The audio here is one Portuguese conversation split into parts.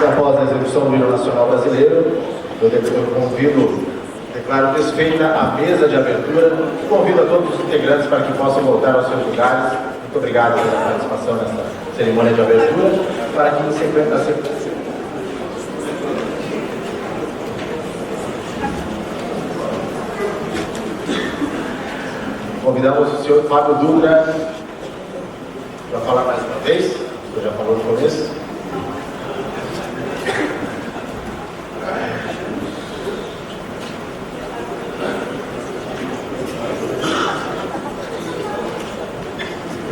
E após a execução do hino nacional brasileiro, eu declaro desfeita a mesa de abertura e convido a todos os integrantes para que possam voltar aos seus lugares. Muito obrigado pela participação nesta cerimônia de abertura. Para que convidamos o senhor Fábio Dutra para falar mais uma vez, que já falou no começo.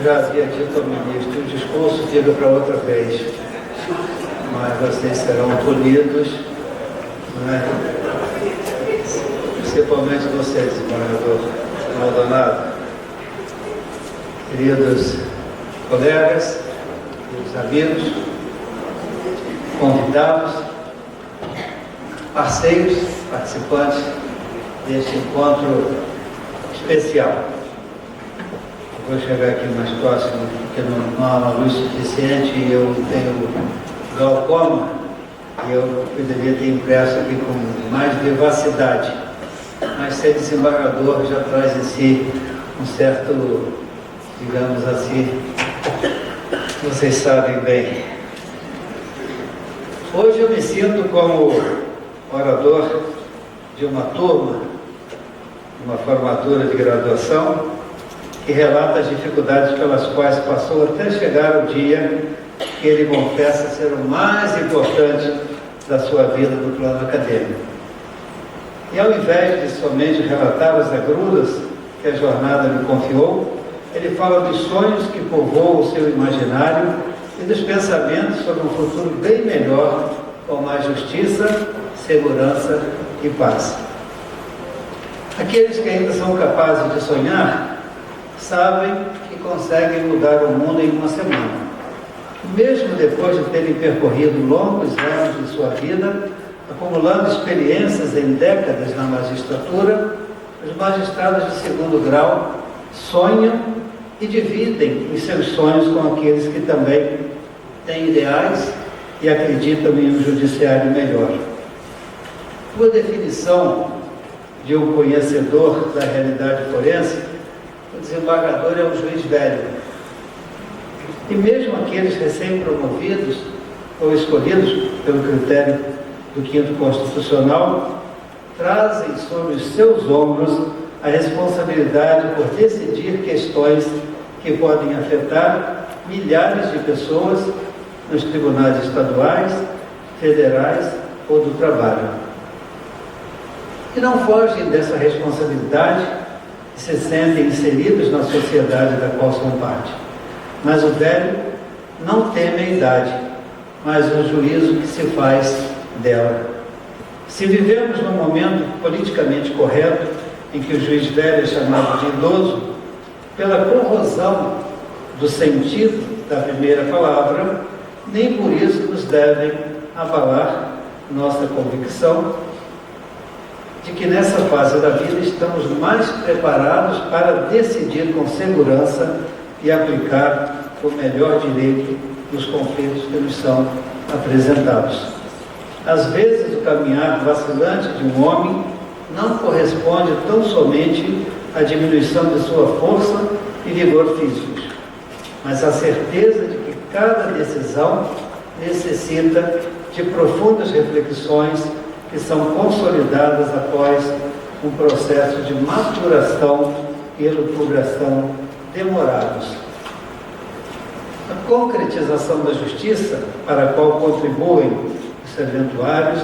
Já havia dito ao ministro, o discurso fica para outra vez, mas vocês serão tolhidos, né? Principalmente vocês, governador Maldonado, queridos colegas, queridos amigos, convidados, parceiros, participantes deste encontro especial. Vou chegar aqui mais próximo, porque não há uma luz suficiente e eu tenho glaucoma e eu poderia ter impresso aqui com mais vivacidade. Mas ser desembargador já traz em si um certo, digamos assim, vocês sabem bem. Hoje eu me sinto como orador de uma turma, uma formatura de graduação, que relata as dificuldades pelas quais passou até chegar o dia que ele confessa ser o mais importante da sua vida no plano acadêmico. E ao invés de somente relatar as agruras que a jornada lhe confiou, ele fala dos sonhos que povoam o seu imaginário e dos pensamentos sobre um futuro bem melhor, com mais justiça, segurança e paz. Aqueles que ainda são capazes de sonhar sabem que conseguem mudar o mundo em uma semana. Mesmo depois de terem percorrido longos anos de sua vida, acumulando experiências em décadas na magistratura, os magistrados de segundo grau sonham e dividem os seus sonhos com aqueles que também têm ideais e acreditam em um judiciário melhor. Sua definição de um conhecedor da realidade forense: o desembargador é um juiz velho. E mesmo aqueles recém-promovidos ou escolhidos pelo critério do 5º Constitucional trazem sobre os seus ombros a responsabilidade por decidir questões que podem afetar milhares de pessoas nos tribunais estaduais, federais ou do trabalho. E não fogem dessa responsabilidade, se sentem inseridos na sociedade da qual são parte. Mas o velho não teme a idade, mas o juízo que se faz dela. Se vivemos num momento politicamente correto, em que o juiz velho é chamado de idoso, pela corrosão do sentido da primeira palavra, nem por isso nos devem abalar nossa convicção de que nessa fase da vida estamos mais preparados para decidir com segurança e aplicar o melhor direito nos conflitos que nos são apresentados. Às vezes, o caminhar vacilante de um homem não corresponde tão somente à diminuição de sua força e vigor físicos, mas à certeza de que cada decisão necessita de profundas reflexões que são consolidadas após um processo de maturação e elucubração demorados. A concretização da justiça, para a qual contribuem os serventuários,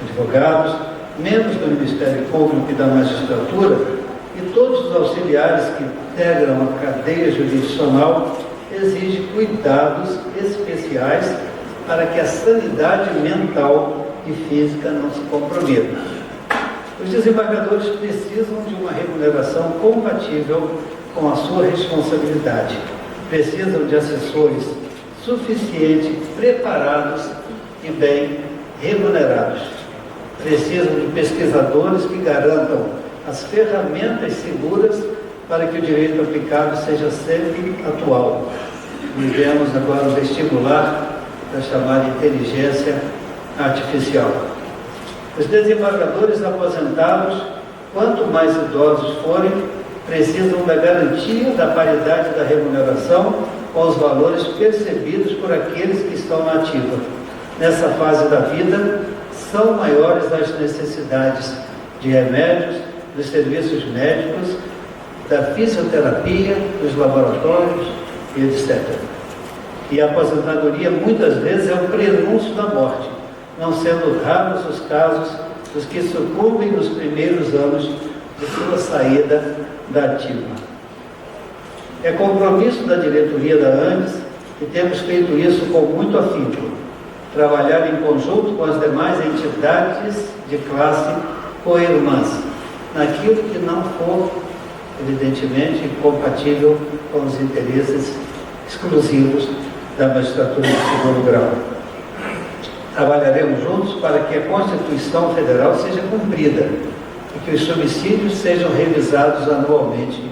advogados, membros do Ministério Público e da magistratura e todos os auxiliares que integram a cadeia jurisdicional, exige cuidados especiais para que a sanidade mental e física não se comprometa. Os desembargadores precisam de uma remuneração compatível com a sua responsabilidade. Precisam de assessores suficientes, preparados e bem remunerados. Precisam de pesquisadores que garantam as ferramentas seguras para que o direito aplicado seja sempre atual. Vivemos agora o vestibular da chamada inteligência artificial. Os desembargadores aposentados, quanto mais idosos forem, precisam da garantia da paridade da remuneração com os valores percebidos por aqueles que estão na ativa. Nessa fase da vida, são maiores as necessidades de remédios, dos serviços médicos, da fisioterapia, dos laboratórios e etc. E a aposentadoria muitas vezes é o prenúncio da morte, não sendo raros os casos dos que sucumbem nos primeiros anos de sua saída da ativa. É compromisso da diretoria da ANDES, e temos feito isso com muito afinco, trabalhar em conjunto com as demais entidades de classe co-irmãs, naquilo que não for, evidentemente, compatível com os interesses exclusivos da magistratura de segundo grau. Trabalharemos juntos para que a Constituição Federal seja cumprida e que os subsídios sejam revisados anualmente,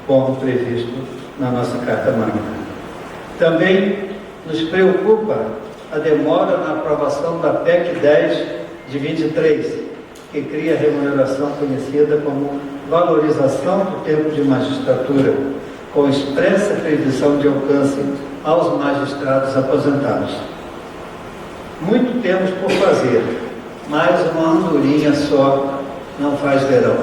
como previsto na nossa Carta Magna. Também nos preocupa a demora na aprovação da PEC 10 de 23, que cria a remuneração conhecida como valorização do tempo de magistratura, com expressa previsão de alcance aos magistrados aposentados. Muito temos por fazer, mas uma andorinha só não faz verão.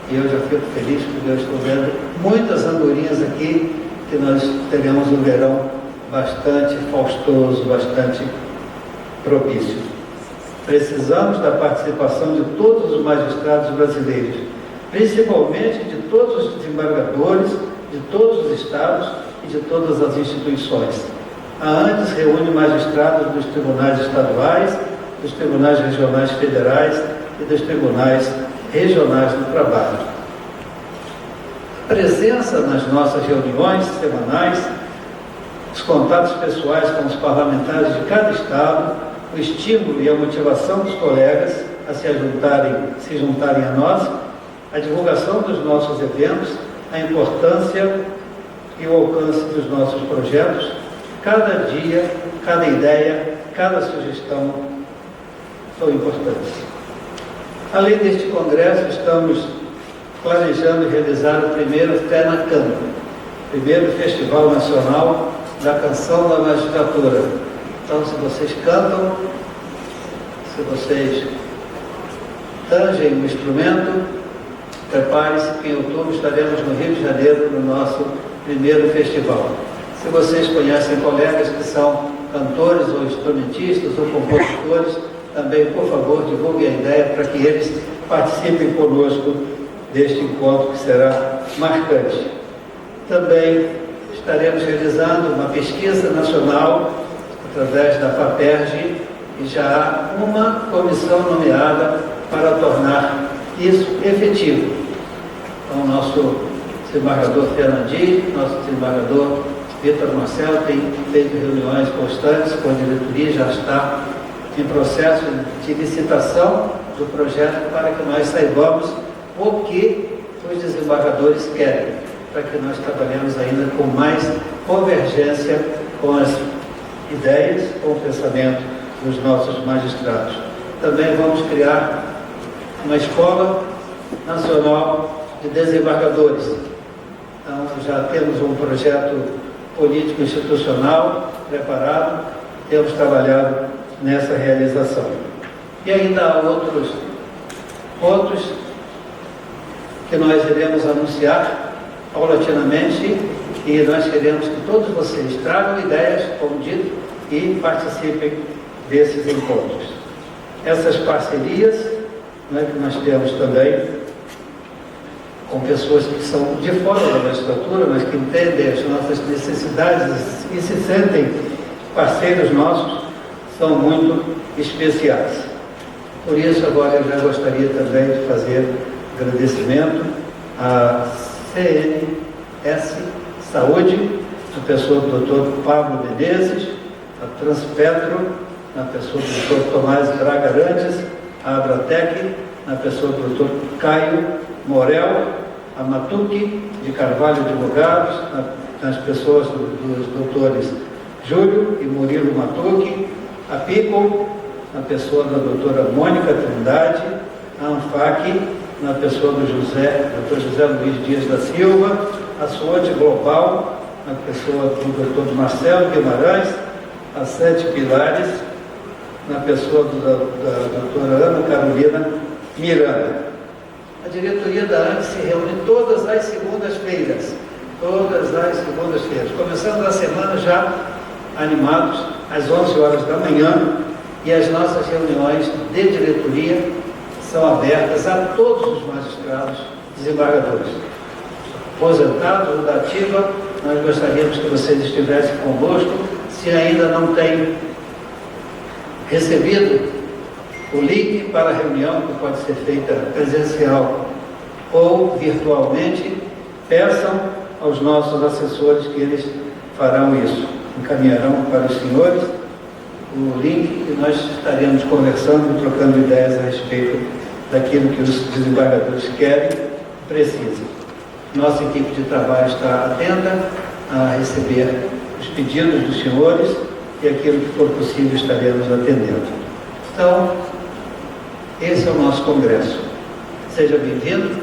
E eu já fico feliz porque eu estou vendo muitas andorinhas aqui, que nós teremos um verão bastante faustoso, bastante propício. Precisamos da participação de todos os magistrados brasileiros, principalmente de todos os desembargadores, de todos os estados e de todas as instituições. A ANDES reúne magistrados dos tribunais estaduais, dos tribunais regionais federais e dos tribunais regionais do trabalho. A presença nas nossas reuniões semanais, os contatos pessoais com os parlamentares de cada estado, o estímulo e a motivação dos colegas a se juntarem a nós, a divulgação dos nossos eventos, a importância e o alcance dos nossos projetos, cada dia, cada ideia, cada sugestão são importantes. Além deste congresso, estamos planejando realizar o primeiro FENACAM, primeiro Festival Nacional da Canção da Magistratura. Então, se vocês cantam, se vocês tangem o instrumento, prepare-se que em outubro estaremos no Rio de Janeiro no nosso primeiro festival. Se vocês conhecem colegas que são cantores ou instrumentistas ou compositores, também, por favor, divulguem a ideia para que eles participem conosco deste encontro que será marcante. Também estaremos realizando uma pesquisa nacional através da FAPERJ e já há uma comissão nomeada para tornar isso efetivo. Então, nosso desembargador Fernandinho, nosso desembargador Vitor Marcelo tem feito reuniões constantes com a diretoria, já está em processo de licitação do projeto para que nós saibamos o que os desembargadores querem, para que nós trabalhemos ainda com mais convergência com as ideias, com o pensamento dos nossos magistrados. Também vamos criar uma escola nacional de desembargadores. Então, já temos um projeto político-institucional preparado, temos trabalhado nessa realização. E ainda há outros pontos que nós iremos anunciar paulatinamente e nós queremos que todos vocês tragam ideias, como dito, e participem desses encontros. Essas parcerias, né, que nós temos também com pessoas que são de fora da magistratura, mas que entendem as nossas necessidades e se sentem parceiros nossos, são muito especiais. Por isso, agora eu já gostaria também de fazer agradecimento à CNS Saúde, na pessoa do Dr. Pablo Menezes, a Transpetro, na pessoa do Dr. Tomás Braga Arantes, a Abratec, na pessoa do Dr. Caio Morel, a Matuque de Carvalho Advogados, nas pessoas dos doutores Júlio e Murilo Matuque, a PICO, na pessoa da doutora Mônica Trindade, a ANFAC, na pessoa do Dr. José Luiz Dias da Silva, a SWOT Global, na pessoa do Dr. Marcelo Guimarães, a 7 Pilares, na pessoa da doutora Ana Carolina Miranda. A diretoria da ANFAC se reúne todas as segundas-feiras, começando a semana já animados às 11 horas da manhã, e as nossas reuniões de diretoria são abertas a todos os magistrados desembargadores. Aposentados ou da ativa, nós gostaríamos que vocês estivessem conosco. Se ainda não têm recebido o link para a reunião, que pode ser feita presencial ou virtualmente, peçam aos nossos assessores que eles farão isso. Encaminharão para os senhores o link e nós estaremos conversando e trocando ideias a respeito daquilo que os desembargadores querem e precisam. Nossa equipe de trabalho está atenta a receber os pedidos dos senhores e aquilo que for possível estaremos atendendo. Então, esse é o nosso congresso. Seja bem-vindo.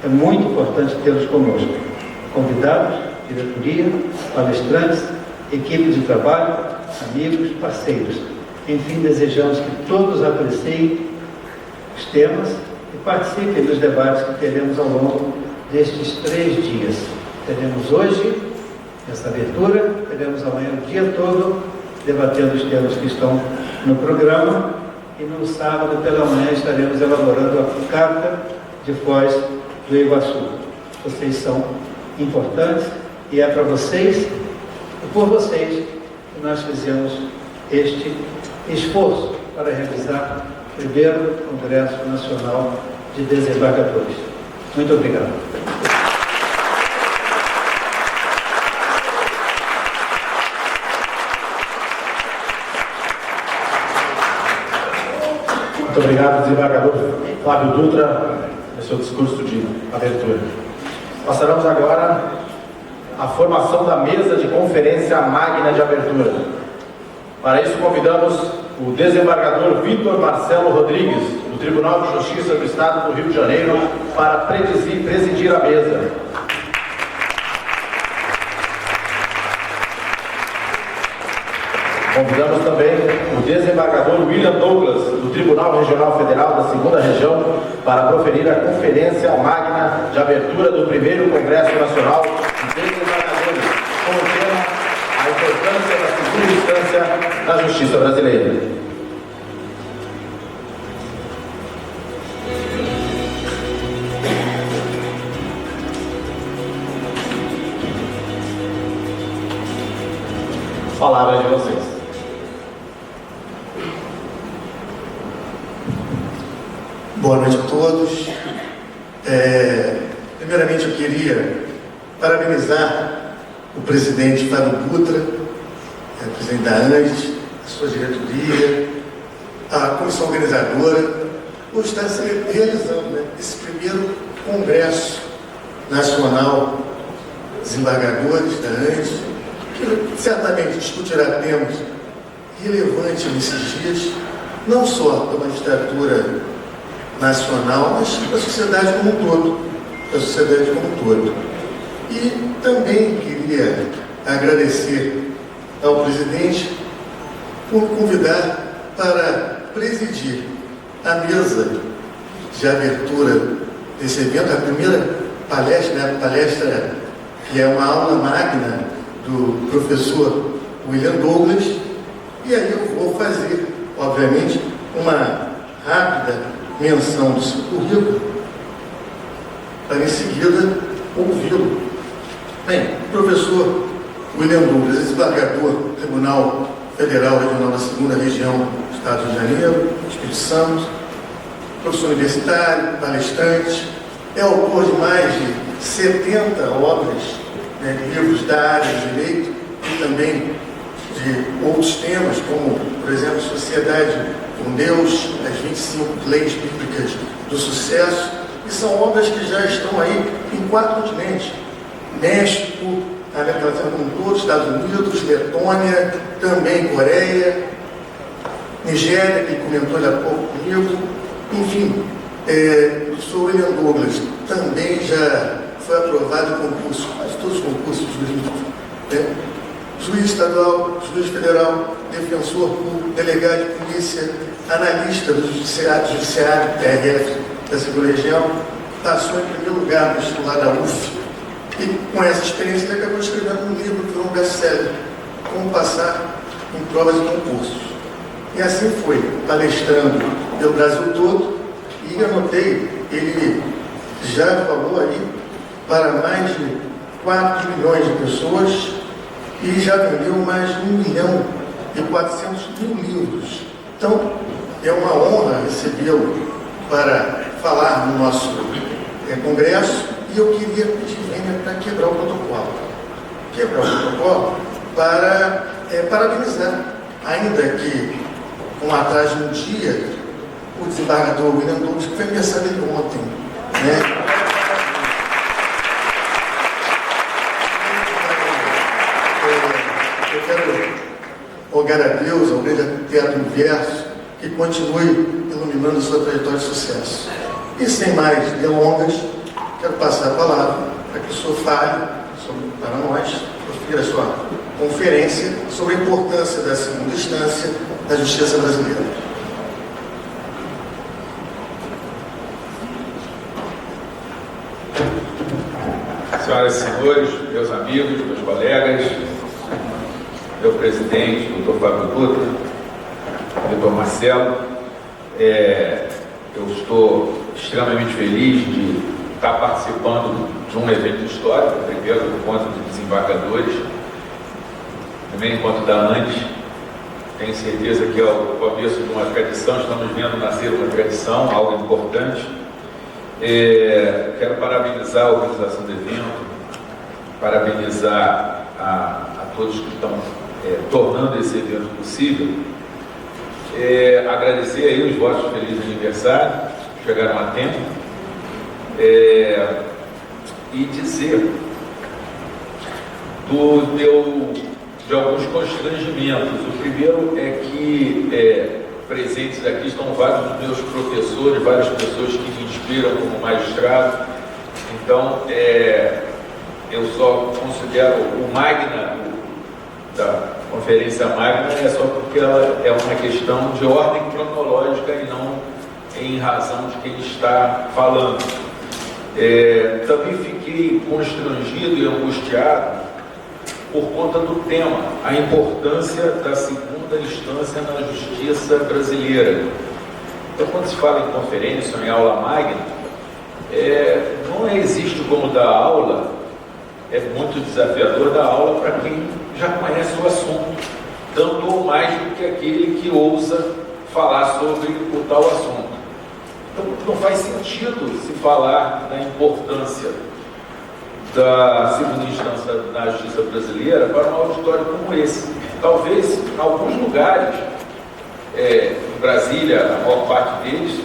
É muito importante tê-los conosco. Convidados, diretoria, palestrantes, equipe de trabalho, amigos, parceiros. Enfim, desejamos que todos apreciem os temas e participem dos debates que teremos ao longo destes 3 dias. Teremos hoje essa abertura, teremos amanhã o dia todo debatendo os temas que estão no programa e no sábado pela manhã estaremos elaborando a Carta de Foz do Iguaçu. Vocês são importantes e é para vocês e por vocês que nós fizemos este esforço para realizar o primeiro Congresso Nacional de Desembargadores. Muito obrigado. Muito obrigado, desembargador Flávio Dutra, no seu discurso de abertura. Passaremos agora à formação da mesa de conferência magna de abertura. Para isso, convidamos o desembargador Vitor Marcelo Rodrigues, do Tribunal de Justiça do Estado do Rio de Janeiro, para presidir a mesa. Convidamos também o desembargador William Douglas, do Tribunal Regional Federal da 2ª Região, para proferir a conferência magna de abertura do primeiro Congresso Nacional de Desembargadores, com o tema A Importância da Segunda Instância na Justiça Brasileira. Palavra de vocês. Boa noite a todos. Primeiramente, eu queria parabenizar o presidente Flávio Dutra, presidente da ANDES, a sua diretoria, a comissão organizadora, por estar se realizando esse primeiro Congresso Nacional de Desembargadores da ANDES, que certamente discutirá temas relevantes nesses dias, não só da magistratura nacional, mas da sociedade como um todo. E também queria agradecer ao presidente por me convidar para presidir a mesa de abertura desse evento, a primeira palestra que é uma aula magna do professor William Douglas, e aí eu vou fazer, obviamente, uma rápida menção do seu currículo, para em seguida ouvi-lo. Bem, o professor William Douglas, desembargador do Tribunal Federal Regional da 2ª Região do Estado do Rio de Janeiro, Espírito Santo, professor universitário, palestrante, é autor de mais de 70 obras, livros da área de direito e também de outros temas, como, por exemplo, Sociedade com Deus, as 25 leis bíblicas do sucesso, e são obras que já estão aí em 4 continentes: México, América Latina como um todo, Estados Unidos, Letônia, também Coreia, Nigéria, que comentou há pouco comigo, enfim, o professor William Douglas também já foi aprovado em concurso, quase todos os concursos de 2020, juiz estadual, juiz federal, defensor público, delegado de polícia, analista do judiciário TRF da segunda região, passou em primeiro lugar no vestibular da UF e com essa experiência ele acabou escrevendo um livro que foi um best-seller, Como Passar em Provas e Concursos. E assim foi, palestrando pelo Brasil todo, e eu notei, ele já falou aí para mais de 4 milhões de pessoas e já vendeu mais de 1.400.000 livros. Então, é uma honra recebê-lo para falar no nosso congresso, e eu queria pedir vênia para quebrar o protocolo. Quebrar o protocolo para parabenizar, ainda que com atraso no dia, o desembargador William Douglas, que foi aniversário dele ontem, né? Eu quero rogar a Deus, ao grande Teatro Universo, que continue iluminando a sua trajetória de sucesso. E sem mais delongas, quero passar a palavra para que o senhor fale para nós, profira a sua conferência sobre a importância da segunda instância da justiça brasileira. Senhoras e senhores, meus amigos, meus colegas, meu presidente, doutor Fábio Dutra, doutor Marcelo, eu estou extremamente feliz de estar participando de um evento histórico, o primeiro encontro de desembargadores, também encontro da ANDES. Tenho certeza que é o começo de uma tradição, estamos vendo nascer uma tradição, algo importante. Quero parabenizar a organização do evento, parabenizar a todos que estão tornando esse evento possível. Agradecer aí os votos de feliz aniversário, chegaram a tempo, e dizer de alguns constrangimentos. O primeiro é que presentes aqui estão vários dos meus professores, várias pessoas que me inspiram como magistrado. Então, eu só considero o magna da conferência magna só porque ela é uma questão de ordem cronológica e não em razão de quem está falando. Também fiquei constrangido e angustiado por conta do tema, a importância da segunda instância na justiça brasileira. Então, quando se fala em conferência, em aula magna, não existe como dar aula, é muito desafiador dar aula para quem já conhece o assunto, tanto ou mais do que aquele que ousa falar sobre o tal assunto. Então, não faz sentido se falar da importância da segunda instância na justiça brasileira para um auditório como esse. Talvez, em alguns lugares, em Brasília, a maior parte deles,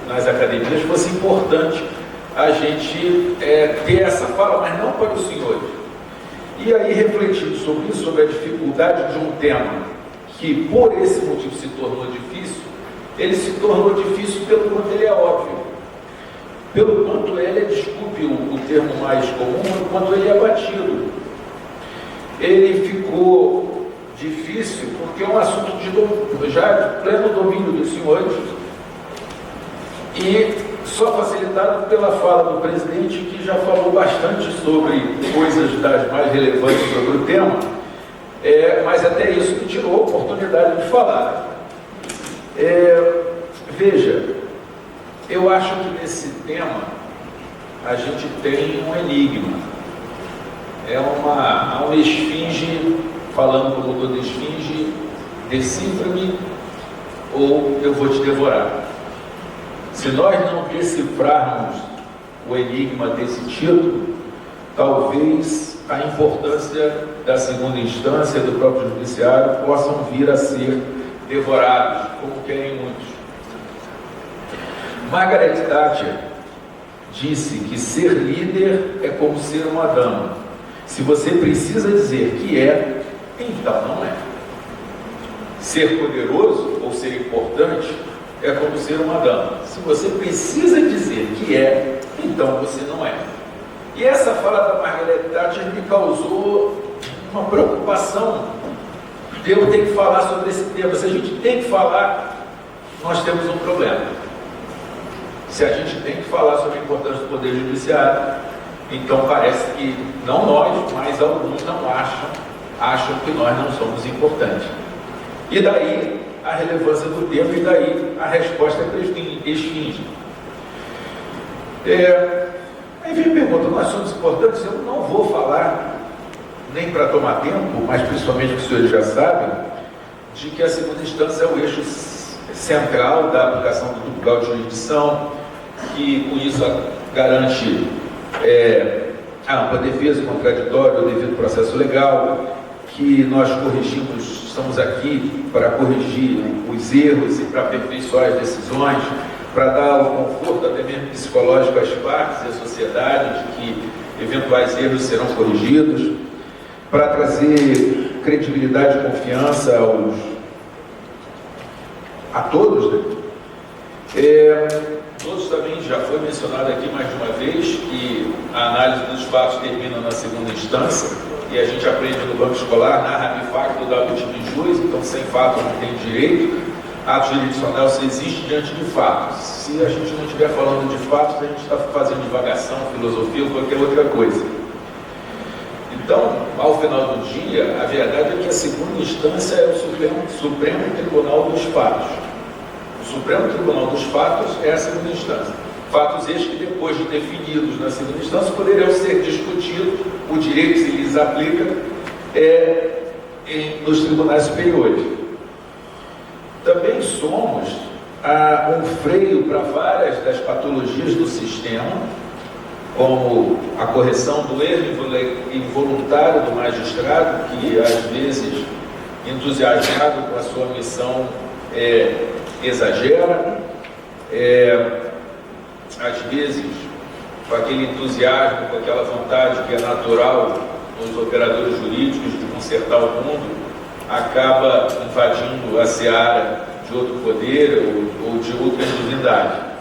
nas academias, fosse importante a gente ter essa fala, mas não para os senhores. E aí, refletindo sobre isso, sobre a dificuldade de um tema que, por esse motivo, se tornou difícil, ele se tornou difícil pelo quanto ele é óbvio. Pelo quanto ele desculpe o termo mais comum, pelo quanto ele é batido. Ele ficou difícil porque é um assunto já de pleno domínio dos senhores e só facilitado pela fala do presidente, que já falou bastante sobre coisas das mais relevantes sobre o tema, mas até isso me tirou a oportunidade de falar. Veja, eu acho que nesse tema a gente tem um enigma. Há uma esfinge, falando como toda esfinge, decifra-me ou eu vou te devorar. Se nós não decifrarmos o enigma desse título, talvez a importância da segunda instância do próprio judiciário possam vir a ser devorados, como querem muitos. Margaret Thatcher disse que ser líder é como ser uma dama. Se você precisa dizer que então não é. ser poderoso ou ser importante é como ser uma dama. Se você precisa dizer que é, então você não é. E essa fala da Margaret Thatcher me causou uma preocupação de eu ter que falar sobre esse tema. Se a gente tem que falar, nós temos um problema. Se a gente tem que falar sobre a importância do Poder Judiciário, então parece que, não nós, mas alguns não acham que nós não somos importantes. E daí a relevância do tema, e daí a resposta é esfinge. Aí vem a pergunta, nós somos importantes? Eu não vou falar, nem para tomar tempo, mas principalmente que os senhores já sabem, de que a segunda instância é o eixo central da aplicação do duplo grau de jurisdição, que com isso garante a ampla defesa, o contraditório, o devido processo legal, que nós corrigimos, estamos aqui para corrigir os erros e para aperfeiçoar as decisões, para dar o conforto até mesmo psicológico às partes e à sociedade de que eventuais erros serão corrigidos, para trazer credibilidade e confiança a todos, né? Todos também já foi mencionado aqui mais de uma vez que a análise dos fatos termina na segunda instância e a gente aprende no banco escolar, narra de facto da última juiz, então sem fato não tem direito. Ato jurisdicional se existe diante de fatos. Se a gente não estiver falando de fatos, a gente está fazendo divagação, filosofia ou qualquer outra coisa. Então, ao final do dia, a verdade é que a segunda instância é o Supremo Tribunal dos Fatos. O Supremo Tribunal dos Fatos é a segunda instância. Fatos estes que, depois de definidos na segunda instância, poderiam ser discutidos, o direito se lhes aplica nos tribunais superiores. Também somos um freio para várias das patologias do sistema, como a correção do erro involuntário do magistrado, que às vezes, entusiasmado com a sua missão, exagera, às vezes, com aquele entusiasmo, com aquela vontade que é natural nos operadores jurídicos de consertar o mundo, acaba invadindo a seara de outro poder ou de outra divindade.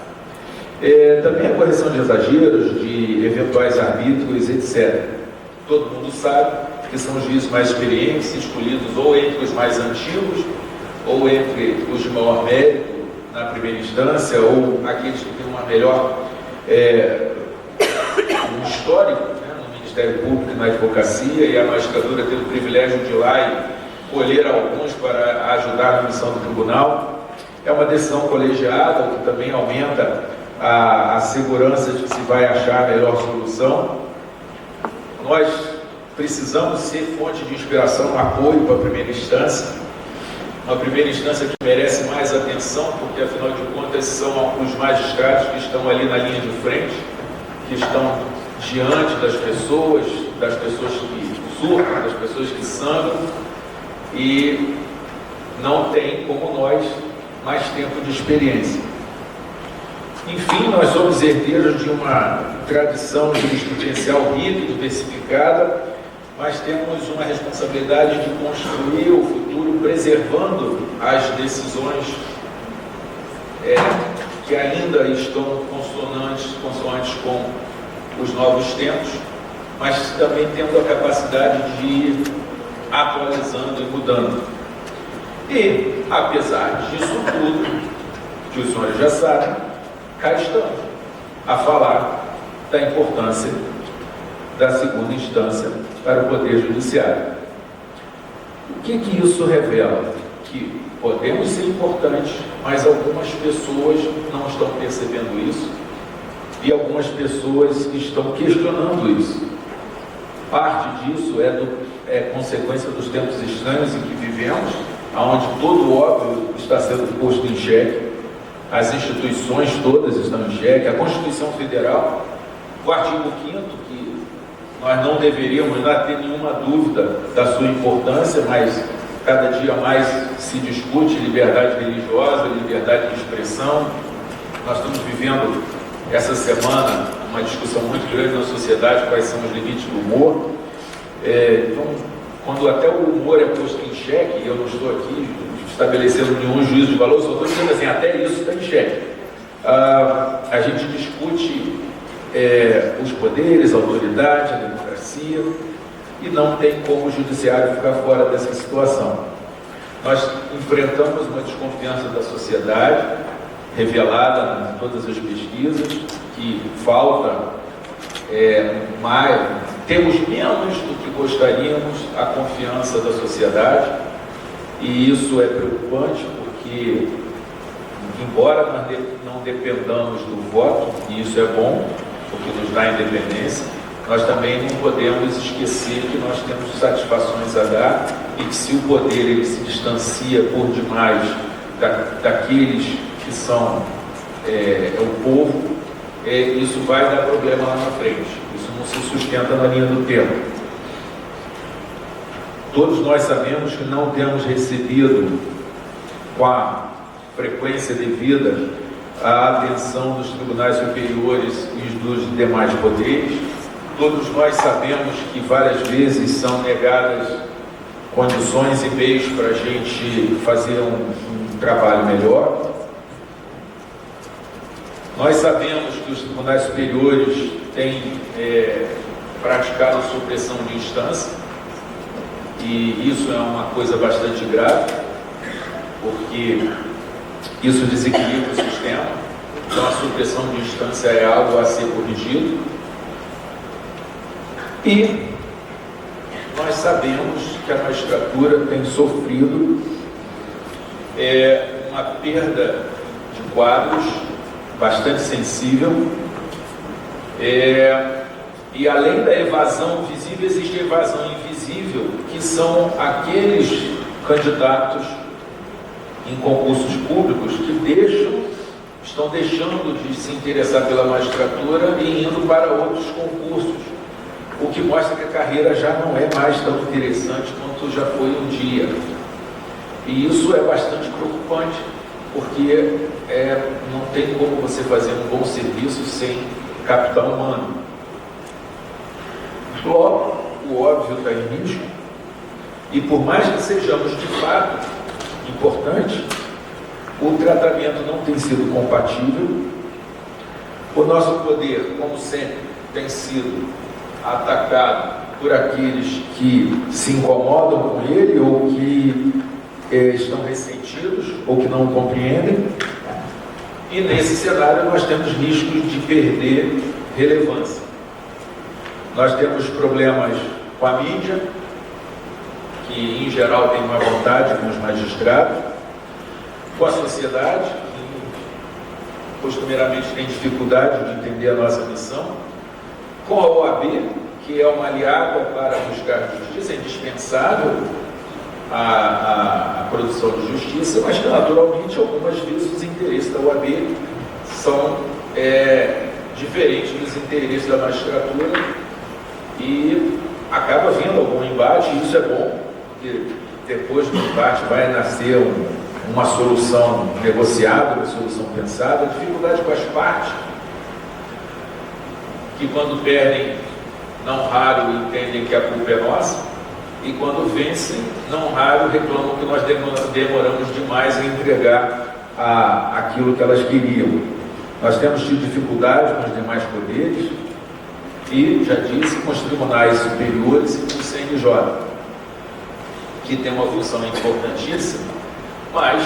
Também a correção de exageros, de eventuais arbítrios, etc. Todo mundo sabe que são os juízes mais experientes, escolhidos ou entre os mais antigos, ou entre os de maior mérito na primeira instância, ou aqueles que têm uma melhor um histórico, né, no Ministério Público e na advocacia, e a magistratura tem o privilégio de ir lá e colher alguns para ajudar na missão do tribunal. É uma decisão colegiada, o que também aumenta a segurança de que se vai achar a melhor solução. Nós precisamos ser fonte de inspiração, apoio para a primeira instância. Uma primeira instância que merece mais atenção, porque afinal de contas são os magistrados que estão ali na linha de frente, que estão diante das pessoas que surtam, das pessoas que sangram, e não tem, como nós, mais tempo de experiência. Enfim, nós somos herdeiros de uma tradição jurisprudencial rica e diversificada, mas temos uma responsabilidade de construir o futuro preservando as decisões que ainda estão consonantes com os novos tempos, mas também tendo a capacidade de ir atualizando e mudando. E, apesar disso tudo, que os senhores já sabem, cá estamos a falar da importância da segunda instância para o Poder Judiciário. O que isso revela? Que podemos ser importantes, mas algumas pessoas não estão percebendo isso e algumas pessoas estão questionando isso. Parte disso é consequência dos tempos estranhos em que vivemos, onde todo o óbvio está sendo posto em xeque, as instituições todas estão em xeque, a Constituição Federal, o artigo 5º, que nós não deveríamos ter nenhuma dúvida da sua importância, mas cada dia mais se discute liberdade religiosa, liberdade de expressão. Nós estamos vivendo essa semana uma discussão muito grande na sociedade, quais são os limites do humor. Então, quando até o humor é posto em xeque, e eu não estou aqui estabelecendo nenhum juízo de valor, só estou dizendo assim, até isso está em xeque. A gente discute os poderes, a autoridade, a democracia, e não tem como o judiciário ficar fora dessa situação. Nós enfrentamos uma desconfiança da sociedade, revelada em todas as pesquisas, que falta temos menos do que gostaríamos a confiança da sociedade, e isso é preocupante porque, embora nós não dependamos do voto, e isso é bom, porque nos dá independência, nós também não podemos esquecer que nós temos satisfações a dar e que se o poder ele se distancia por demais daqueles que são o povo, isso vai dar problema lá na frente. Isso não se sustenta na linha do tempo. Todos nós sabemos que não temos recebido com a frequência devida a atenção dos tribunais superiores e dos demais poderes. Todos nós sabemos que várias vezes são negadas condições e meios para a gente fazer um trabalho melhor. Nós sabemos que os tribunais superiores têm praticado supressão de instância, e isso é uma coisa bastante grave, porque isso desequilibra o sistema. Então a supressão de instância é algo a ser corrigido. E nós sabemos que a magistratura tem sofrido uma perda de quadros bastante sensível, e além da evasão visível, existe a evasão invisível, que são aqueles candidatos em concursos públicos que estão deixando de se interessar pela magistratura e indo para outros concursos, o que mostra que a carreira já não é mais tão interessante quanto já foi um dia. E isso é bastante preocupante, porque não tem como você fazer um bom serviço sem capital humano. Logo, o óbvio está em risco, e por mais que sejamos de fato importantes, o tratamento não tem sido compatível. O nosso poder, como sempre, tem sido atacado por aqueles que se incomodam com ele, ou que estão ressentidos, ou que não o compreendem, e nesse cenário nós temos riscos de perder relevância. Nós temos problemas com a mídia, que em geral tem má vontade com os magistrados, com a sociedade, que costumeiramente tem dificuldade de entender a nossa missão, com a OAB, que é uma aliada para buscar justiça, é indispensável a produção de justiça, mas que naturalmente algumas vezes os interesses da OAB são diferentes dos interesses da magistratura, e acaba vindo algum embate, e isso é bom, porque depois do embate vai nascer uma solução negociada, uma solução pensada. A dificuldade com as partes, que quando perdem, não raro entendem que a culpa é nossa, e quando vencem, não raro reclamam que nós demoramos demais em entregar aquilo que elas queriam. Nós temos tido dificuldade com os demais poderes, e, já disse, com os tribunais superiores e com o CNJ, que tem uma função importantíssima, mas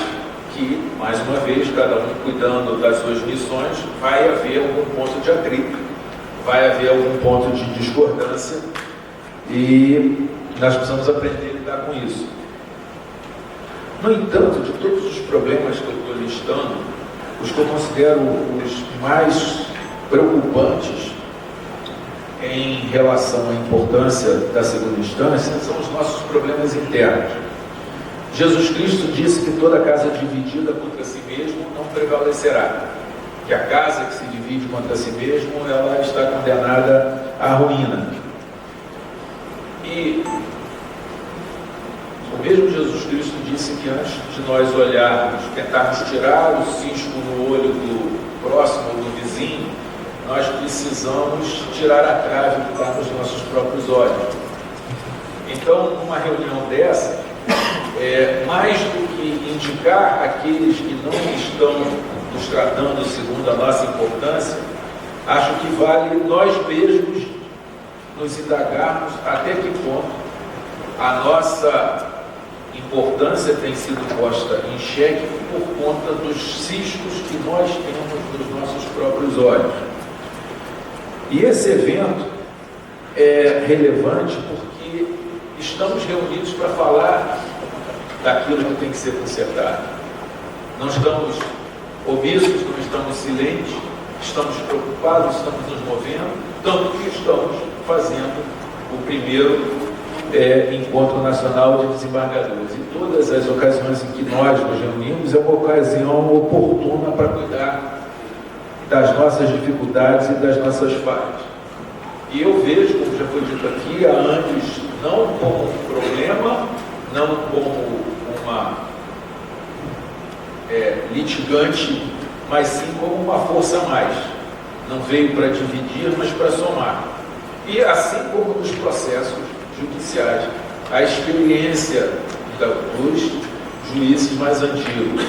que, mais uma vez, cada um cuidando das suas missões, vai haver algum ponto de atrito, vai haver algum ponto de discordância, e nós precisamos aprender a lidar com isso. No entanto, de todos os problemas que eu estou listando, os que eu considero os mais preocupantes em relação à importância da segunda instância são os nossos problemas internos. Jesus Cristo disse que toda casa dividida contra si mesmo não prevalecerá, que a casa que se divide contra si mesmo, ela está condenada à ruína. E o mesmo Jesus Cristo disse que antes de nós olharmos, tentarmos tirar o cisco no olho do próximo ou do vizinho, nós precisamos tirar a trave que está nos nossos próprios olhos. Então, numa reunião dessa, mais do que indicar aqueles que não estão nos tratando segundo a nossa importância, acho que vale nós mesmos nos indagarmos até que ponto a nossa importância tem sido posta em xeque por conta dos ciscos que nós temos nos nossos próprios olhos. E esse evento é relevante porque estamos reunidos para falar daquilo que tem que ser consertado. Não estamos omissos, não estamos silentes, estamos preocupados, estamos nos movendo, tanto que estamos fazendo o primeiro Encontro Nacional de Desembargadores. E todas as ocasiões em que nós nos reunimos é uma ocasião oportuna para cuidar das nossas dificuldades e das nossas falhas. E eu vejo, como já foi dito aqui, a ANDES não como um problema, não como uma litigante, mas sim como uma força a mais. Não veio para dividir, mas para somar. E assim como nos processos judiciais, a experiência dos juízes mais antigos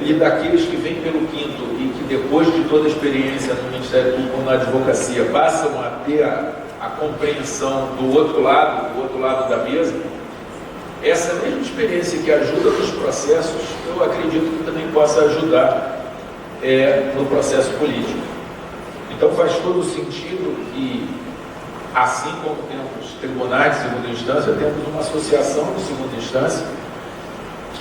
e daqueles que vêm pelo quinto e que depois de toda a experiência no Ministério Público ou na advocacia passam a ter a compreensão do outro lado da mesa, essa mesma experiência que ajuda nos processos, eu acredito que também possa ajudar no processo político. Então faz todo sentido que, assim como temos tribunais de segunda instância, temos uma associação de segunda instância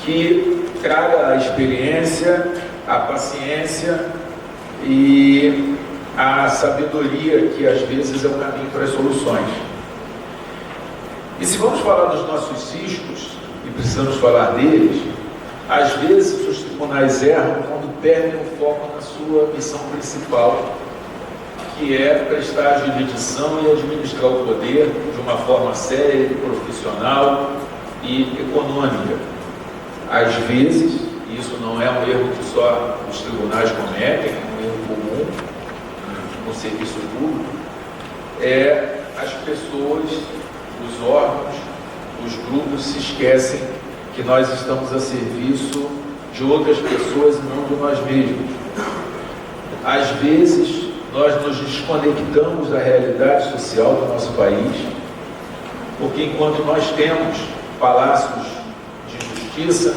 que traga a experiência, a paciência e a sabedoria que às vezes é o caminho para as soluções. E se vamos falar dos nossos ciscos, e precisamos falar deles, às vezes os tribunais erram quando perdem o foco na sua missão principal, que é prestar a jurisdição e administrar o poder de uma forma séria, profissional e econômica. Às vezes, e isso não é um erro que só os tribunais cometem, é um erro comum no serviço público, as pessoas, os órgãos, os grupos se esquecem que nós estamos a serviço de outras pessoas e não de nós mesmos. Às vezes, nós nos desconectamos da realidade social do nosso país, porque enquanto nós temos palácios de justiça,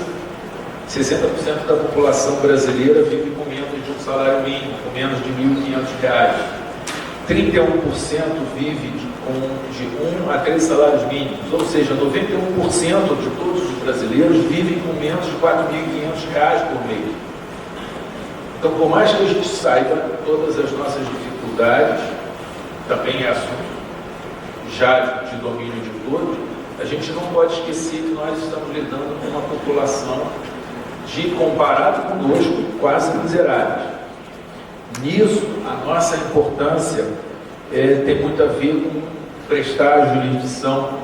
60% da população brasileira vive com menos de um salário mínimo, com menos de R$ 1.500. 31% vive de 1 a 3 salários mínimos, ou seja, 91% de todos os brasileiros vivem com menos de R$ 4.500 por mês. Então, por mais que a gente saiba todas as nossas dificuldades, também é assunto já de domínio de todos, a gente não pode esquecer que nós estamos lidando com uma população comparado conosco, quase miseráveis. Nisso, a nossa importância tem muito a ver com prestar jurisdição,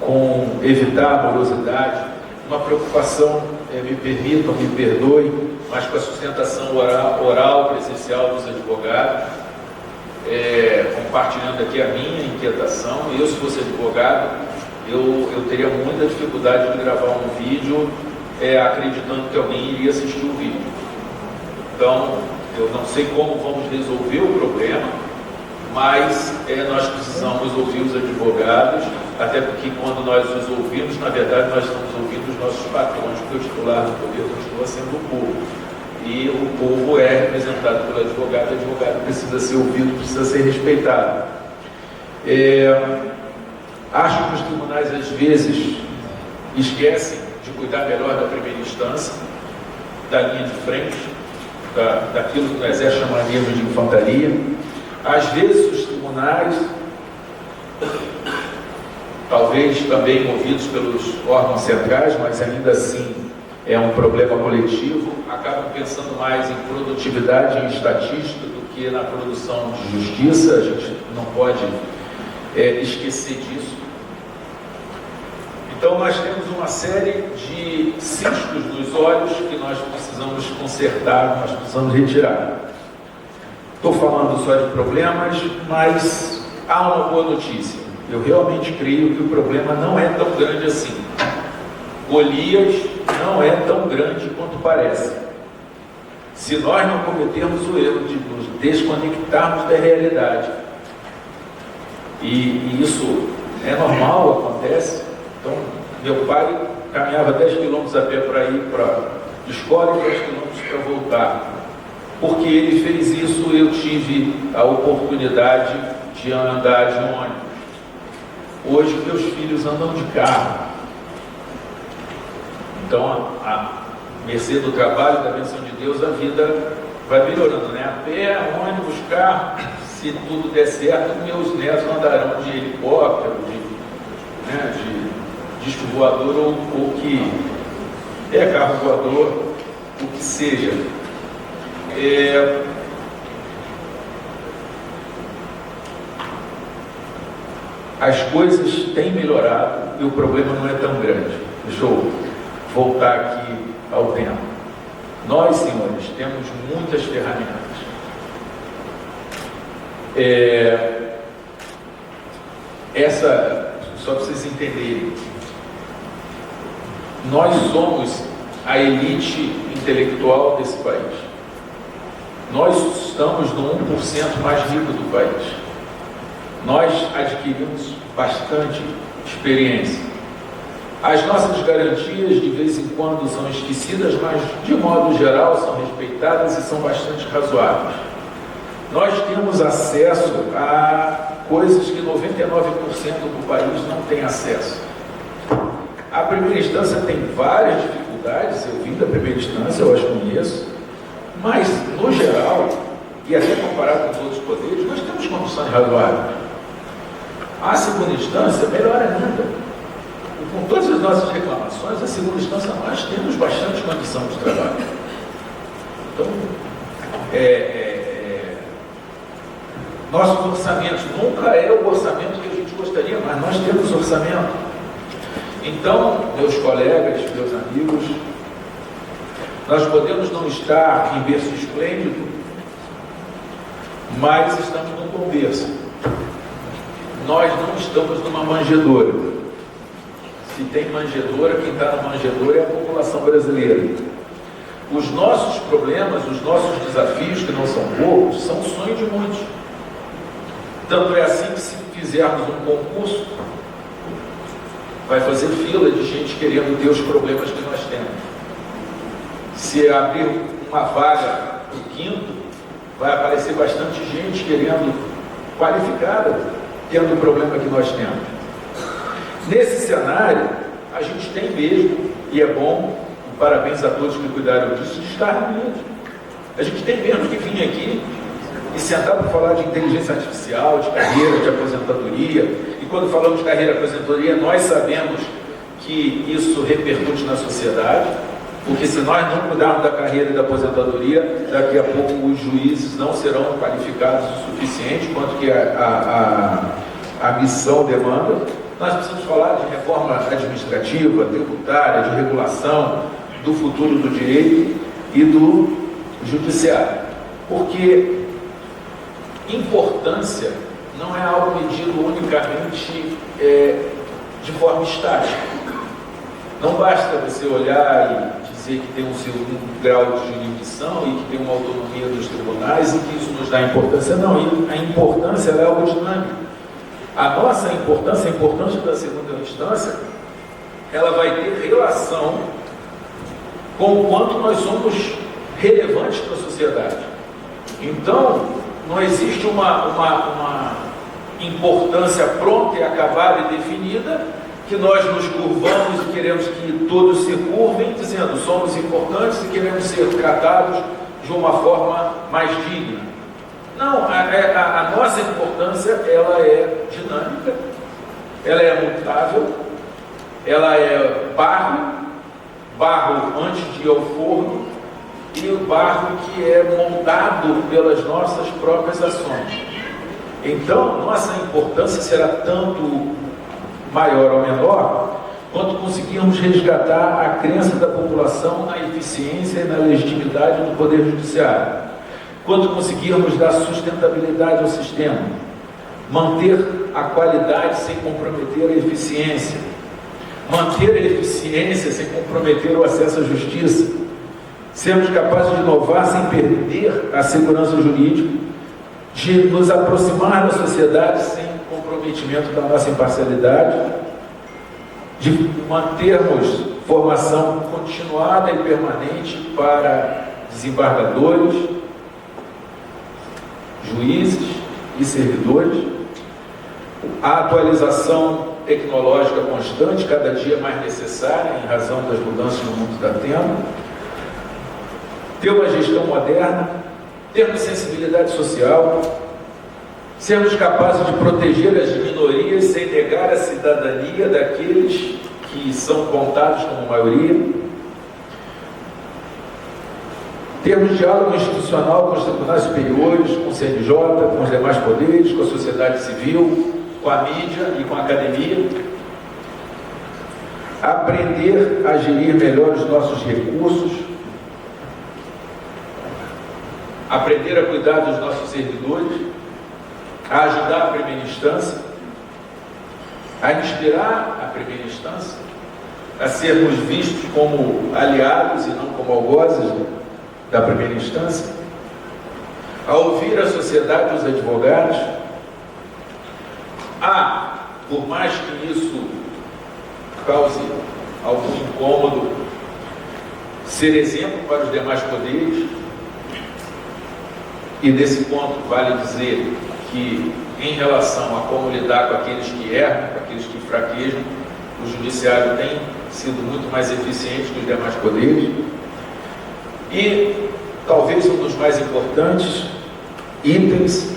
com evitar a morosidade, uma preocupação, me permitam, me perdoem, mas com a sustentação oral presencial dos advogados, compartilhando aqui a minha inquietação. Eu, se fosse advogado, eu teria muita dificuldade de gravar um vídeo acreditando que alguém iria assistir o vídeo. Então, eu não sei como vamos resolver o problema, mas nós precisamos ouvir os advogados, até porque quando nós os ouvimos, na verdade, nós estamos ouvindo os nossos patrões, porque o titular do poder continua sendo o povo. E o povo é representado pelo advogado, o advogado precisa ser ouvido, precisa ser respeitado. Acho que os tribunais, às vezes, esquecem de cuidar melhor da primeira instância, da linha de frente, daquilo que no exército chamaríamos de infantaria. Às vezes os tribunais, talvez também movidos pelos órgãos centrais, mas ainda assim é um problema coletivo, acabam pensando mais em produtividade e em estatística do que na produção de justiça. A gente não pode esquecer disso. Então nós temos uma série de ciscos nos olhos que nós precisamos consertar, nós precisamos retirar. Estou falando só de problemas, mas há uma boa notícia. Eu realmente creio que o problema não é tão grande assim. Golias não é tão grande quanto parece. Se nós não cometermos o erro de nos desconectarmos da realidade, e isso é normal, acontece. Então, meu pai caminhava 10 quilômetros a pé para ir para a escola e 10 quilômetros para voltar. Porque ele fez isso, eu tive a oportunidade de andar de ônibus. Hoje, meus filhos andam de carro. Então, a mercê do trabalho, da bênção de Deus, a vida vai melhorando, né? A pé, ônibus, carro, se tudo der certo, meus netos andarão de helicóptero, de disco voador ou que é carro voador, o que seja. As coisas têm melhorado e o problema não é tão grande. Deixa eu voltar aqui ao tema. Nós, senhores, temos muitas ferramentas. Só para vocês entenderem, nós somos a elite intelectual desse país. Nós estamos no 1% mais rico do país. Nós adquirimos bastante experiência. As nossas garantias de vez em quando são esquecidas, mas de modo geral são respeitadas e são bastante razoáveis. Nós temos acesso a coisas que 99% do país não tem acesso. A primeira instância tem várias dificuldades, eu vim da primeira instância, eu as conheço, mas no geral, e até comparado com os outros poderes, nós temos condições razoáveis. A segunda instância, melhor ainda. E com todas as nossas reclamações, a segunda instância nós temos bastante condição de trabalho. Então, nossos orçamentos nunca é o orçamento que a gente gostaria, mas nós temos orçamento. Então, meus colegas, meus amigos, nós podemos não estar em berço esplêndido, mas estamos num bom berço. Nós não estamos numa manjedoura. Se tem manjedoura, quem está na manjedoura é a população brasileira. Os nossos problemas, os nossos desafios, que não são poucos, são o sonho de muitos. Tanto é assim que, se fizermos um concurso, vai fazer fila de gente querendo ter os problemas que nós temos. Se abrir uma vaga para o quinto, vai aparecer bastante gente querendo, qualificada, tendo o problema que nós temos. Nesse cenário, a gente tem mesmo, e é bom, e parabéns a todos que cuidaram disso, de estar unidos. A gente tem mesmo que vir aqui e sentar para falar de inteligência artificial, de carreira, de aposentadoria. E quando falamos de carreira e aposentadoria, nós sabemos que isso repercute na sociedade, porque se nós não cuidarmos da carreira e da aposentadoria, daqui a pouco os juízes não serão qualificados o suficiente quanto que a missão demanda. Nós precisamos falar de reforma administrativa, tributária, de regulação, do futuro do direito e do judiciário. Porque importância não é algo medido unicamente de forma estática. Não basta você olhar e dizer que tem um segundo grau de jurisdição e que tem uma autonomia dos tribunais e que isso nos dá importância. Não, a importância é algo dinâmico. A nossa importância, a importância da segunda instância, ela vai ter relação com o quanto nós somos relevantes para a sociedade. Então, não existe uma importância pronta e acabada e definida, que nós nos curvamos e queremos que todos se curvem, dizendo somos importantes e queremos ser tratados de uma forma mais digna. Não, a nossa importância, ela é dinâmica, ela é mutável, ela é barro antes de ir ao forno, e o barro que é moldado pelas nossas próprias ações. Então, nossa importância será tanto maior ou menor, quanto conseguirmos resgatar a crença da população na eficiência e na legitimidade do Poder Judiciário, quanto conseguirmos dar sustentabilidade ao sistema, manter a qualidade sem comprometer a eficiência, manter a eficiência sem comprometer o acesso à justiça, sermos capazes de inovar sem perder a segurança jurídica, de nos aproximar da sociedade sem comprometimento da nossa imparcialidade, de mantermos formação continuada e permanente para desembargadores, juízes e servidores, a atualização tecnológica constante, cada dia mais necessária em razão das mudanças no mundo que está tendo, ter uma gestão moderna, termos sensibilidade social, sermos capazes de proteger as minorias sem negar a cidadania daqueles que são contados como maioria, termos diálogo institucional com os tribunais superiores, com o CNJ, com os demais poderes, com a sociedade civil, com a mídia e com a academia, aprender a gerir melhor os nossos recursos, aprender a cuidar dos nossos servidores, a ajudar a primeira instância, a inspirar a primeira instância, a sermos vistos como aliados e não como algozes da primeira instância, a ouvir a sociedade dos advogados, por mais que isso cause algum incômodo, ser exemplo para os demais poderes. E nesse ponto vale dizer que, em relação a como lidar com aqueles que erram, com aqueles que fraquejam, o judiciário tem sido muito mais eficiente que os demais poderes. E talvez um dos mais importantes itens,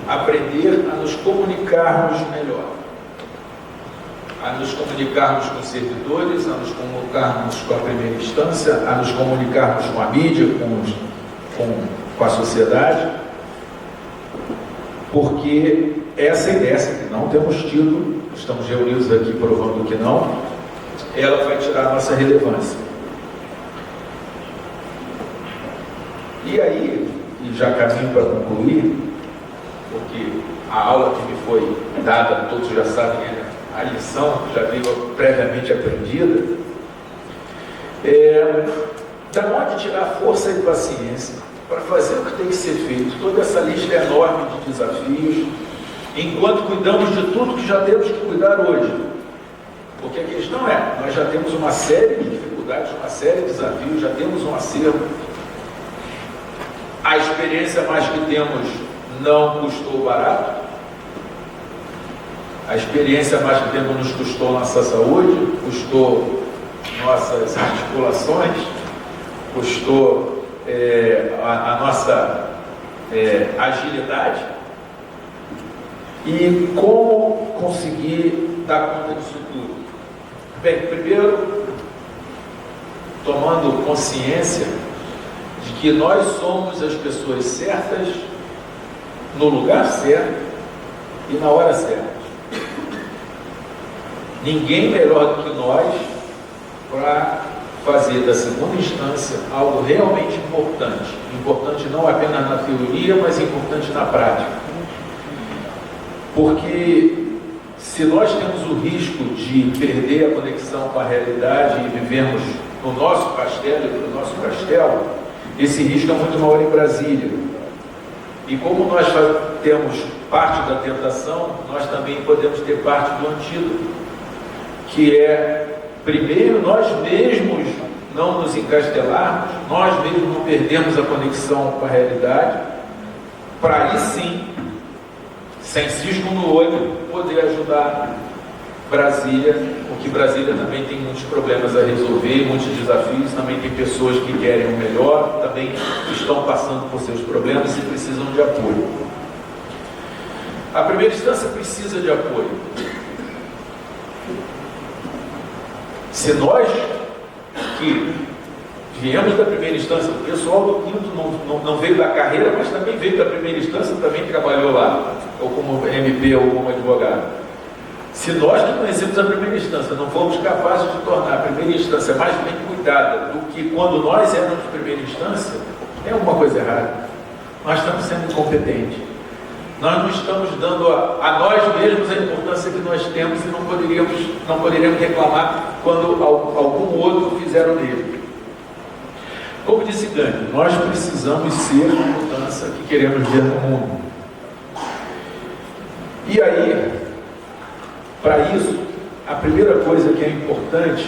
aprender a nos comunicarmos melhor, a nos comunicarmos com os servidores, a nos comunicarmos com a primeira instância, a nos comunicarmos com a mídia, com a sociedade, porque essa ideia que não temos tido, estamos reunidos aqui provando que não, ela vai tirar a nossa relevância. E aí, e já caminho para concluir, porque a aula que me foi dada, todos já sabem, a lição já veio previamente aprendida, da onde tirar força e paciência para fazer o que tem que ser feito, toda essa lista enorme de desafios, enquanto cuidamos de tudo que já temos que cuidar hoje. Porque a questão é, nós já temos uma série de dificuldades, uma série de desafios, já temos um acervo. A experiência mais que temos não custou barato. A experiência mais que temos nos custou nossa saúde, custou nossas articulações, custou a nossa agilidade. E como conseguir dar conta disso tudo? Bem, primeiro, tomando consciência de que nós somos as pessoas certas, no lugar certo e na hora certa. Ninguém melhor do que nós para fazer da segunda instância algo realmente importante. Importante não apenas na teoria, mas importante na prática. Porque se nós temos o risco de perder a conexão com a realidade e vivermos no nosso castelo e no nosso castelo, esse risco é muito maior em Brasília. E como nós temos parte da tentação, nós também podemos ter parte do antídoto, que é, primeiro, nós mesmos não nos encastelarmos, nós mesmos não perdermos a conexão com a realidade, para aí sim, sem cisco no olho, poder ajudar Brasília, porque Brasília também tem muitos problemas a resolver, muitos desafios, também tem pessoas que querem o melhor, também estão passando por seus problemas e precisam de apoio. A primeira instância precisa de apoio. Se nós que viemos da primeira instância, o pessoal do quinto não veio da carreira, mas também veio da primeira instância, também trabalhou lá, ou como MP ou como advogado. Se nós que conhecemos a primeira instância não fomos capazes de tornar a primeira instância mais bem cuidada do que quando nós éramos de primeira instância, é alguma coisa errada. Nós estamos sendo incompetentes. Nós não estamos dando a nós mesmos a importância que nós temos e não poderíamos reclamar quando algum outro fizeram dele. Como disse Gandhi, nós precisamos ser a mudança que queremos ver no mundo. E aí, para isso, a primeira coisa que é importante,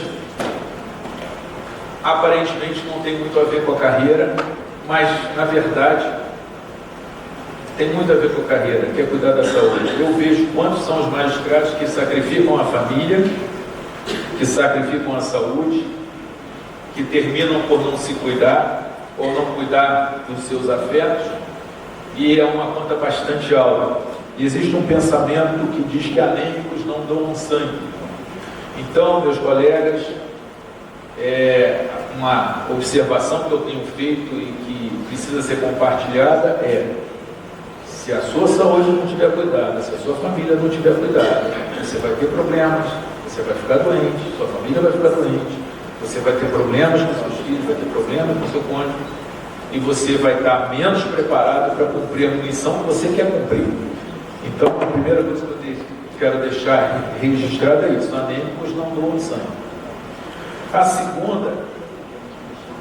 aparentemente não tem muito a ver com a carreira, mas na verdade tem muito a ver com a carreira, que é cuidar da saúde. Eu vejo quantos são os magistrados que sacrificam a família, que sacrificam a saúde, que terminam por não se cuidar, ou não cuidar dos seus afetos, e é uma conta bastante alta. E existe um pensamento que diz que anêmicos não doam sangue. Então, meus colegas, uma observação que eu tenho feito e que precisa ser compartilhada se a sua saúde não tiver cuidado, se a sua família não tiver cuidado, você vai ter problemas, você vai ficar doente, sua família vai ficar doente, você vai ter problemas com seus filhos, vai ter problemas com seu cônjuge, e você vai estar menos preparado para cumprir a missão que você quer cumprir. Então, a primeira coisa que eu quero deixar registrada é isso: anêmicos não doam sangue. A segunda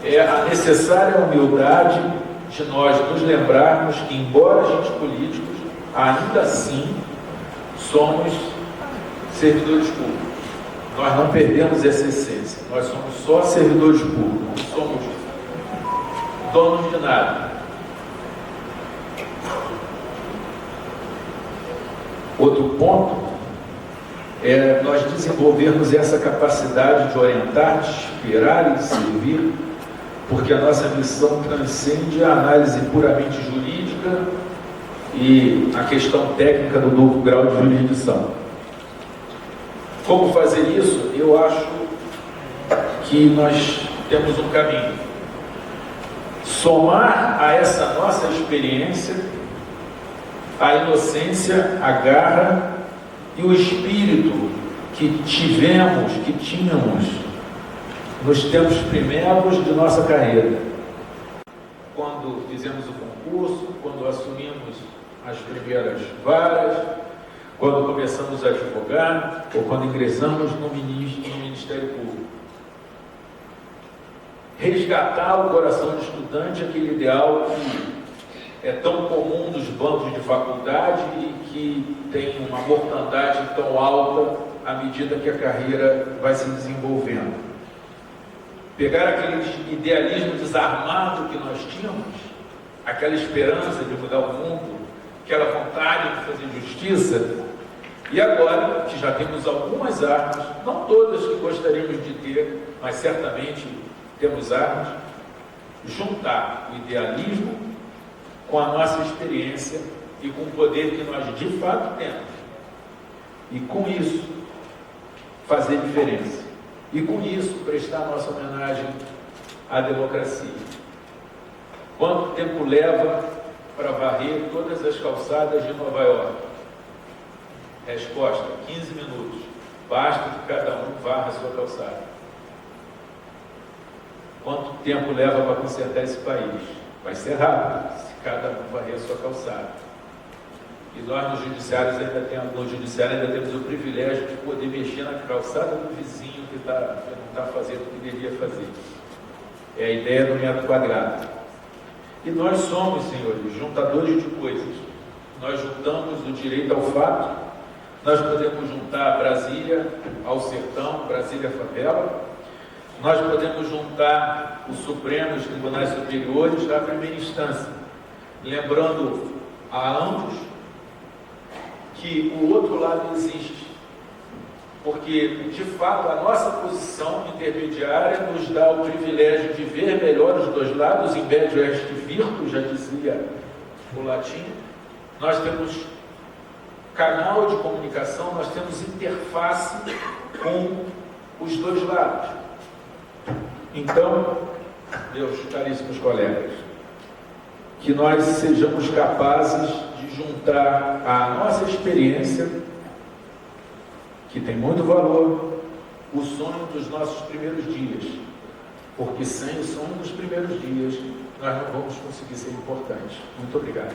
é a necessária humildade de nós nos lembrarmos que, embora agentes políticos, ainda assim somos servidores públicos. Nós não perdemos essa essência. Nós somos só servidores públicos, não somos donos de nada. Outro ponto é nós desenvolvermos essa capacidade de orientar, de inspirar e de servir, porque a nossa missão transcende a análise puramente jurídica e a questão técnica do novo grau de jurisdição. Como fazer isso? Eu acho que nós temos um caminho. Somar a essa nossa experiência a inocência, a garra e o espírito que tínhamos nos tempos primeiros de nossa carreira. Quando fizemos o concurso, quando assumimos as primeiras varas, quando começamos a advogar, ou quando ingressamos no Ministério Público. Resgatar o coração do estudante, aquele ideal que é tão comum nos bancos de faculdade e que tem uma mortandade tão alta à medida que a carreira vai se desenvolvendo. Pegar aquele idealismo desarmado que nós tínhamos, aquela esperança de mudar o mundo, aquela vontade de fazer justiça, e agora que já temos algumas armas, não todas que gostaríamos de ter, mas certamente temos armas, juntar o idealismo com a nossa experiência e com o poder que nós de fato temos. E com isso, fazer diferença. E com isso, prestar nossa homenagem à democracia. Quanto tempo leva para varrer todas as calçadas de Nova York? Resposta: 15 minutos. Basta que cada um varra a sua calçada. Quanto tempo leva para consertar esse país? Vai ser rápido, se cada um varrer a sua calçada. E nós no judiciário ainda temos o privilégio de poder mexer na calçada do vizinho que não está fazendo o que deveria fazer. É a ideia do metro quadrado. E nós somos, senhores, juntadores de coisas. Nós juntamos o direito ao fato, nós podemos juntar Brasília ao sertão, Brasília à favela, nós podemos juntar o Supremo, os tribunais superiores à primeira instância, lembrando a ambos que o outro lado existe, porque de fato a nossa posição intermediária nos dá o privilégio de ver melhor os dois lados, in medio est virtus, já dizia o latim. Nós temos canal de comunicação, nós temos interface com os dois lados. Então, meus caríssimos colegas, que nós sejamos capazes de juntar a nossa experiência, que tem muito valor, o sonho dos nossos primeiros dias, porque sem o sonho dos primeiros dias, nós não vamos conseguir ser importantes. Muito obrigado.